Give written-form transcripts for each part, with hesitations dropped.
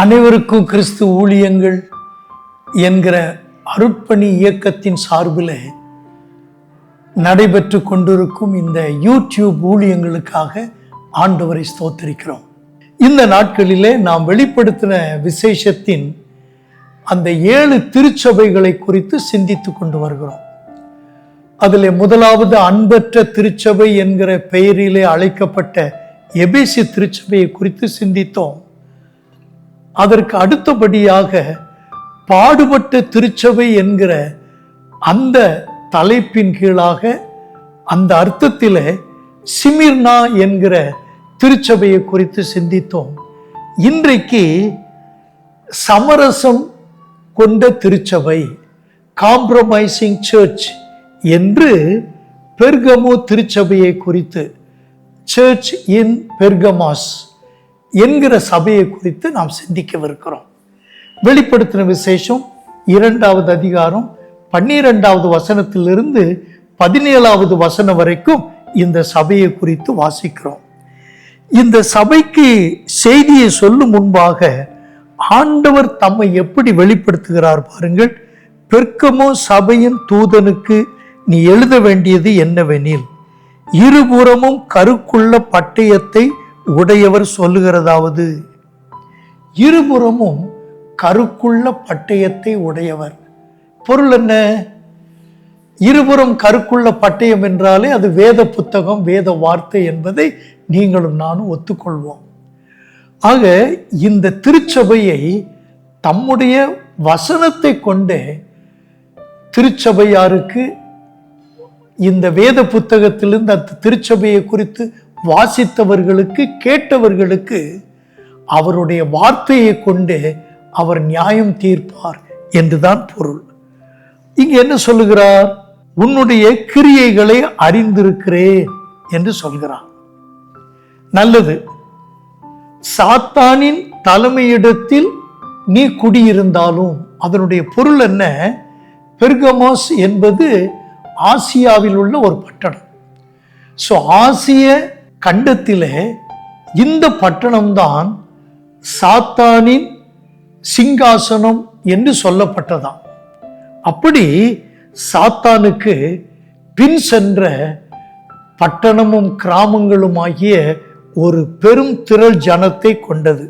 அனைவருக்கும் கிறிஸ்து ஊழியங்கள் என்கிற அருட்பணி இயக்கத்தின் சார்பில் நடைபெற்று கொண்டிருக்கும் இந்த யூடியூப் ஊழியங்களுக்காக ஆண்டவரை ஸ்தோத்திரிக்கிறோம். இந்த நாட்களிலே நாம் வெளிப்படுத்தின விசேஷத்தின் அந்த 7 திருச்சபைகளை குறித்து சிந்தித்து கொண்டு வருகிறோம். அதில் முதலாவது அன்பற்ற திருச்சபை என்கிற பெயரிலே அழைக்கப்பட்ட எபேசு திருச்சபையை குறித்து சிந்தித்தோம். அதற்கு அடுத்தபடியாக பாடுபட்ட திருச்சபை என்கிற அந்த தலைப்பின் கீழாக அந்த அர்த்தத்தில் சிமிர்னா என்கிற திருச்சபையை குறித்து சிந்தித்தோம். இன்றைக்கு சமரசம் கொண்ட திருச்சபை, காம்ப்ரமைசிங் சர்ச் என்று பெர்கமோ திருச்சபையை குறித்து, சர்ச் இன் பெர்கமாஸ் என்கிற சபையை குறித்து நாம் சிந்திக்கவிருக்கிறோம். வெளிப்படுத்தின விசேஷம் 2வது அதிகாரம் 12வது வசனத்திலிருந்து 17வது வசனம் வரைக்கும் இந்த சபையை குறித்து வாசிக்கிறோம். இந்த சபைக்கு செய்தியை சொல்லும் முன்பாக ஆண்டவர் தம்மை எப்படி வெளிப்படுத்துகிறார் பாருங்கள். பெர்கமோ சபையின் தூதனுக்கு நீ எழுத வேண்டியது என்னவெனில், இருபுறமும் கருக்குள்ள பட்டயத்தை உடையவர் சொல்லுகிறதாவது. இருபுறமும் கருக்குள்ள பட்டயத்தை உடையவர். பொருள் என்ன? இருபுறம் கருக்குள்ள பட்டயம் என்றாலே அது வேத புத்தகம், வேத வார்த்தை என்பதை நீங்களும் நானும் ஒத்துக்கொள்வோம். ஆக இந்த திருச்சபையை தம்முடைய வசனத்தை கொண்டே திருச்சபையாருக்கு இந்த வேத புத்தகத்திலிருந்து அந்த திருச்சபையை குறித்து வாசித்தவர்களுக்கு, கேட்டவர்களுக்கு அவருடைய வார்த்தையை கொண்டு அவர் நியாயம் தீர்ப்பார் என்றுதான் பொருள். இங்க என்ன சொல்லுகிறார்? உன்னுடைய கிரியைகளை அறிந்திருக்கிறேன் என்று சொல்கிறார். நல்லது. சாத்தானின் தலைமையிடத்தில் நீ குடியிருந்தாலும் அதனுடைய பொருள் என்ன? பெர்கமோஸ் என்பது ஆசியாவில் உள்ள ஒரு பட்டணம். ஸோ ஆசிய கண்டத்திலே இந்த பட்டணம்தான் சாத்தானின் சிங்காசனம் என்று சொல்லப்பட்டதாம். அப்படி சாத்தானுக்கு பின் சென்ற பட்டணமும் கிராமங்களும் ஆகிய ஒரு பெரும் திரள் ஜனத்தை கொண்டது.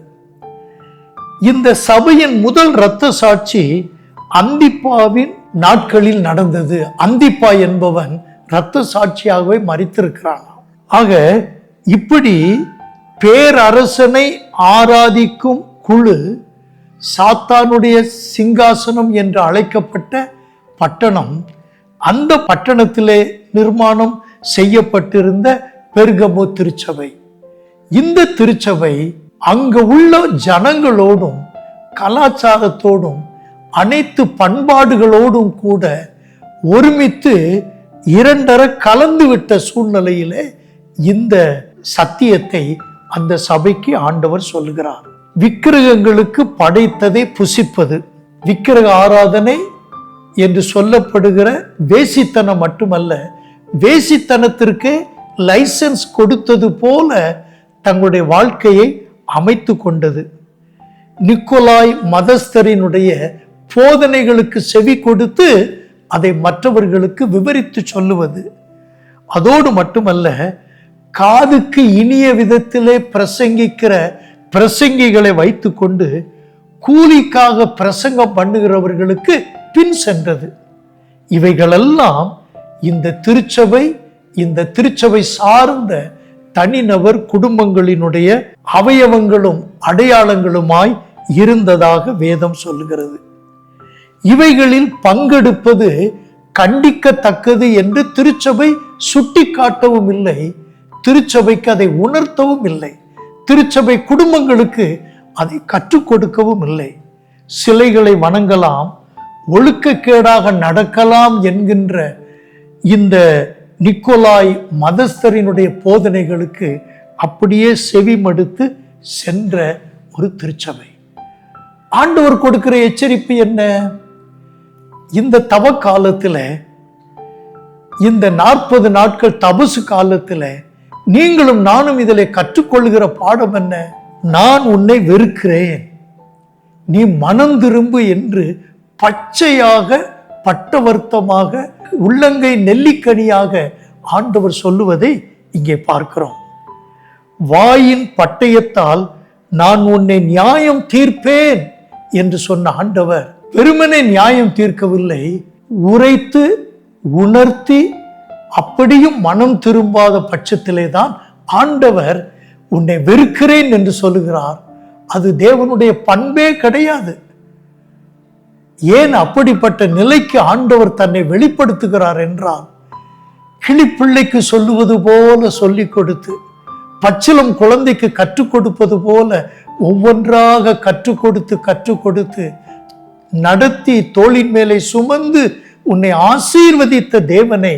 இந்த சபையின் முதல் இரத்த சாட்சி அந்திப்பாவின் நாட்களில் நடந்தது. அந்திப்பா என்பவன் இரத்த சாட்சியாகவே மரித்திருக்கிறான். ஆக இப்படி பேரரசனை ஆராதிக்கும் குழு, சாத்தானுடைய சிங்காசனம் என்று அழைக்கப்பட்ட பட்டணம், அந்த பட்டணத்திலே நிர்மாணம் செய்யப்பட்டிருந்த பெர்கமோ திருச்சபை. இந்த திருச்சபை அங்கு உள்ள ஜனங்களோடும் கலாச்சாரத்தோடும் அனைத்து பண்பாடுகளோடும் கூட ஒருமித்து இரண்டர கலந்துவிட்ட சூழ்நிலையிலே இந்த சத்தியத்தை அந்த சபைக்கு ஆண்டவர் சொல்லுகிறார். விக்கிரகங்களுக்கு படைத்ததை புசிப்பது, விக்கிரக ஆராதனை என்று சொல்லப்படுகிற வேசித்தனம் மட்டுமல்ல, வேசித்தனத்திற்கு லைசன்ஸ் கொடுத்தது போல தங்களுடைய வாழ்க்கையை அமைத்து கொண்டது. நிக்கோலாய் மதஸ்தரினுடைய போதனைகளுக்கு செவி கொடுத்து அதை மற்றவர்களுக்கு விவரித்து சொல்லுவது. அதோடு மட்டுமல்ல, காதுக்கு இனிய விதத்திலே பிரசங்கிக்கிற பிரசங்கிகளை வைத்துக்கொண்டு கூலிக்காக பிரசங்கம் பண்ணுகிறவர்களுக்கு பின் சென்றது. இவைகளெல்லாம் இந்த திருச்சபை சார்ந்த தனிநபர் குடும்பங்களினுடைய அவயவங்களும் அடையாளங்களுமாய் இருந்ததாக வேதம் சொல்லுகிறது. இவைகளில் பங்கெடுப்பது கண்டிக்கத்தக்கது என்று திருச்சபை சுட்டி காட்டவும் இல்லை, திருச்சபைக்கு அதை உணர்த்தவும் இல்லை, திருச்சபை குடும்பங்களுக்கு அதை கற்றுக் கொடுக்கவும் இல்லை. சிலைகளை வணங்கலாம், ஒழுக்கக்கேடாக நடக்கலாம் என்கின்ற இந்த நிக்கோலாய் மதஸ்தரினுடைய போதனைகளுக்கு அப்படியே செவி மடுத்து சென்ற ஒரு திருச்சபை. ஆண்டவர் கொடுக்கிற எச்சரிப்பு என்ன? இந்த தவ காலத்தில், இந்த 40 நாட்கள் தபசு காலத்தில் நீங்களும் நானும் இதில் கற்றுக்கொள்கிற பாடம் என்ன? நான் உன்னை வெறுக்கிறேன், நீ மனம் திரும்பு என்று பச்சையாக பட்டவர்த்தமாக உள்ளங்கை நெல்லிக்கனியாக ஆண்டவர் சொல்லுவதை இங்கே பார்க்கிறோம். வாயின் பட்டயத்தால் நான் உன்னை நியாயம் தீர்ப்பேன் என்று சொன்ன ஆண்டவர் வெறுமனே நியாயம் தீர்க்கவில்லை, உரைத்து உணர்த்தி அப்படியும் மனம் திரும்பாத பட்சத்திலே தான் ஆண்டவர் உன்னை வெறுக்கிறேன் என்று சொல்லுகிறார். அது தேவனுடைய பண்பே கிடையாது. ஏன் அப்படிப்பட்ட நிலைக்கு ஆண்டவர் தன்னை வெளிப்படுத்துகிறார் என்றால், கிளிப்பிள்ளைக்கு சொல்லுவது போல சொல்லிக் கொடுத்து, பச்சிலம் குழந்தைக்கு கற்றுக் கொடுப்பது போல ஒவ்வொன்றாக கற்றுக் கொடுத்து நடத்தி தோளின் மேலே சுமந்து உன்னை ஆசீர்வதித்த தேவனை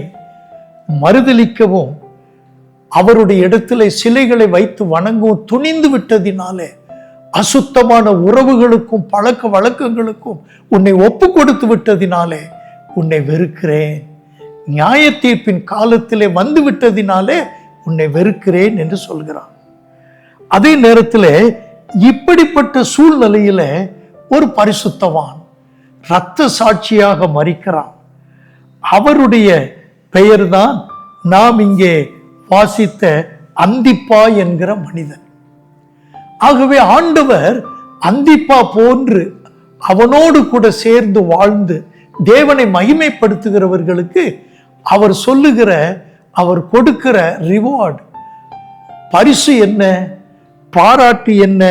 மறுதலிக்கவும் அவருடைய இடத்திலே சிலைகளை வைத்து வணங்கவும் துணிந்து விட்டதினாலே, அசுத்தமான உறவுகளுக்கும் பழக்க வழக்கங்களுக்கும் உன்னை ஒப்பு கொடுத்து விட்டதினாலே உன்னை வெறுக்கிறேன். நியாய தீர்ப்பின் காலத்திலே வந்து விட்டதினாலே உன்னை வெறுக்கிறேன் என்று சொல்கிறான். அதே நேரத்தில் இப்படிப்பட்ட சூழ்நிலையில ஒரு பரிசுத்தவான் இரத்த சாட்சியாக மரிக்கிறான். அவருடைய பெயர்தான் நாம் இங்கே வாசித்த அந்திப்பா என்கிற மனிதன். ஆகவே ஆண்டவர் அந்திப்பா போன்று அவனோடு கூட சேர்ந்து வாழ்ந்து தேவனை மகிமைப்படுத்துகிறவர்களுக்கு அவர் சொல்லுகிற, அவர் கொடுக்கிற ரிவார்டு, பரிசு என்ன, பாராட்டு என்ன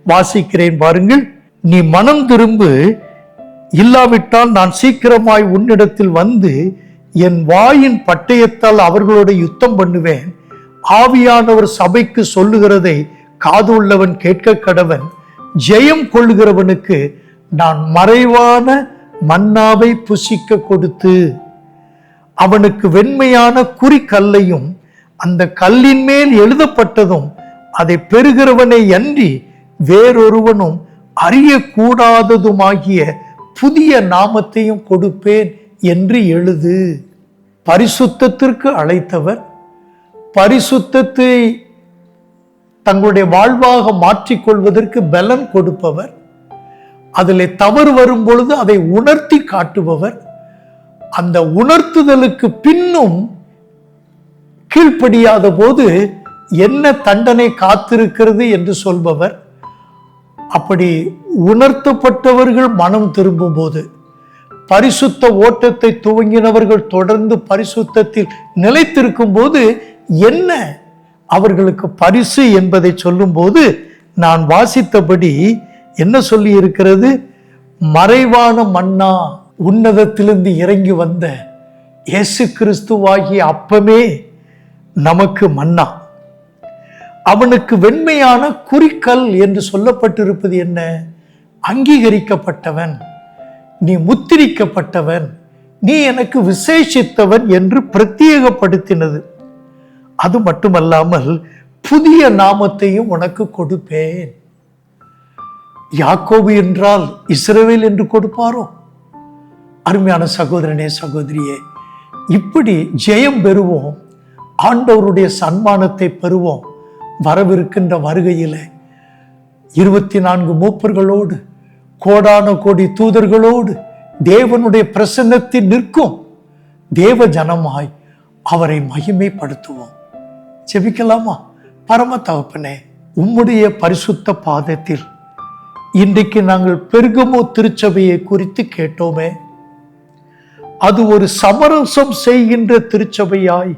வாசிக்கிறேன் பாருங்கள். நீ மனம் திரும்பு, இல்லாவிட்டால் நான் சீக்கிரமாய் உன்னிடத்தில் வந்து என் வாயின் பட்டயத்தால் அவர்களோட யுத்தம் பண்ணுவேன். ஆவியானவர் சபைக்கு சொல்லுகிறதை காது உள்ளவன் கேட்க கடவன். ஜெயம் கொள்ளுகிறவனுக்கு நான் மறைவான மன்னாவை புசிக்க கொடுத்து அவனுக்கு வெண்மையான குறிக்கல்லையும் அந்த கல்லின் மேல் எழுதப்பட்டதும் அதை பெறுகிறவனை அன்றி வேறொருவனும் அறியக்கூடாததுமாகிய புதிய நாமத்தையும் கொடுப்பேன் என்று எழுது. பரிசுத்தத்திற்கு அழைத்தவர், பரிசுத்தத்தை தங்களுடைய வாழ்வாக மாற்றிக்கொள்வதற்கு பலன் கொடுப்பவர், அதில் தவறு வரும் பொழுது அதை உணர்த்தி காட்டுபவர், அந்த உணர்த்துதலுக்கு பின்னும் கீழ்ப்படியாத போது என்ன தண்டனை காத்திருக்கிறது என்று சொல்பவர். அப்படி உணர்த்தப்பட்டவர்கள் மனம் திரும்பும் போது, பரிசுத்த ஓட்டத்தை துவங்கினவர்கள் தொடர்ந்து பரிசுத்தத்தில் நிலைத்திருக்கும் போது என்ன அவர்களுக்கு பரிசு என்பதை சொல்லும் போது நான் வாசித்தபடி என்ன சொல்லி இருக்கிறது? மறைவான மன்னா, உன்னதத்திலிருந்து இறங்கி வந்த இயேசு கிறிஸ்துவாகிய அப்பமே நமக்கு மன்னா. அவனுக்கு வெண்மையான குறிக்கல் என்று சொல்லப்பட்டிருப்பது என்ன? அங்கீகரிக்கப்பட்டவன், நீ முத்திரிக்கப்பட்டவன், நீ எனக்கு விசேஷித்தவன் என்று பிரத்யேகப்படுத்தினது. அது மட்டுமல்லாமல் புதிய நாமத்தையும் உனக்கு கொடுப்பேன். யாக்கோபு என்றால் இஸ்ரவேல் என்று கொடுப்பாரோ? அருமையான சகோதரனே, சகோதரியே, இப்படி ஜெயம் பெறுவோம், ஆண்டவருடைய சன்மானத்தை பெறுவோம். வரவிருக்கின்ற வருகையில 24 மூப்பர்களோடு கோடான கோடி தூதர்களோடு தேவனுடைய பிரசன்னத்தில் நிற்கும் தேவ ஜனமாய் அவரை மகிமைப்படுத்துவோம். ஜெபிக்கலாமா? பரம தகப்பனே, உம்முடைய பரிசுத்த பாதத்தில் இன்றைக்கு நாங்கள் பெருகமோ திருச்சபையை குறித்து கேட்டோமே, அது ஒரு சமரசம் செய்கின்ற திருச்சபையாய்,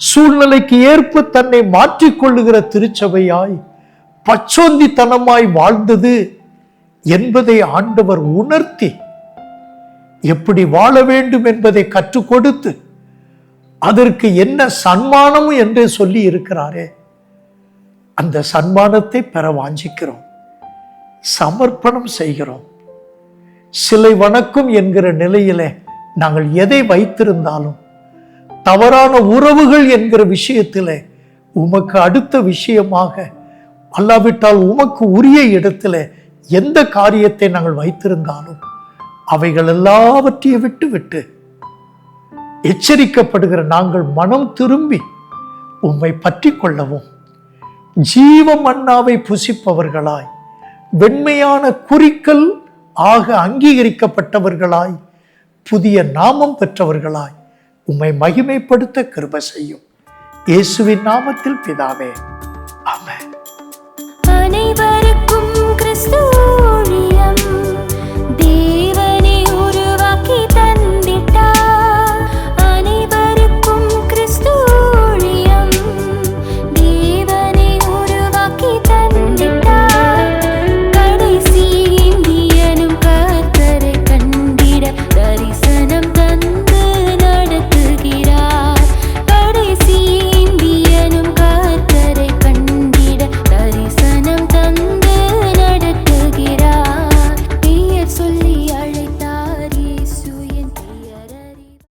சூழ்நிலைக்கு ஏற்ப தன்னை மாற்றிக்கொள்ளுகிற திருச்சபையாய், பச்சோந்தித்தனமாய் வாழ்ந்தது என்பதை ஆண்டவர் உணர்த்தி எப்படி வாழ வேண்டும் என்பதை கற்றுக் கொடுத்து அதற்கு என்ன சன்மானம் என்றே சொல்லி இருக்கிறாரே, அந்த சன்மானத்தை பெற வாஞ்சிக்கிறோம், சமர்ப்பணம் செய்கிறோம். சிலை வணக்கம் என்கிற நிலையிலே நாங்கள் எதை வைத்திருந்தாலும், தவறான உறவுகள் என்கிற விஷயத்திலே உமக்கு அடுத்த விஷயமாக, அல்லாவிட்டால் உமக்கு உரிய இடத்துல எந்த காரியத்தை நாங்கள் வைத்திருந்தாலும் அவைகள் எல்லாவற்றையும் விட்டு எச்சரிக்கப்படுகிற நாங்கள் மனம் திரும்பி உம்மை பற்றி கொள்ளவும், ஜீவ மன்னாவை புசிப்பவர்களாய் வெண்மையான குறிக்கல் ஆக அங்கீகரிக்கப்பட்டவர்களாய், புதிய நாமம் பெற்றவர்களாய் உம்மை மகிமைப்படுத்த கிருபை செய்யும். இயேசுவின் நாமத்தில் பிதாவே.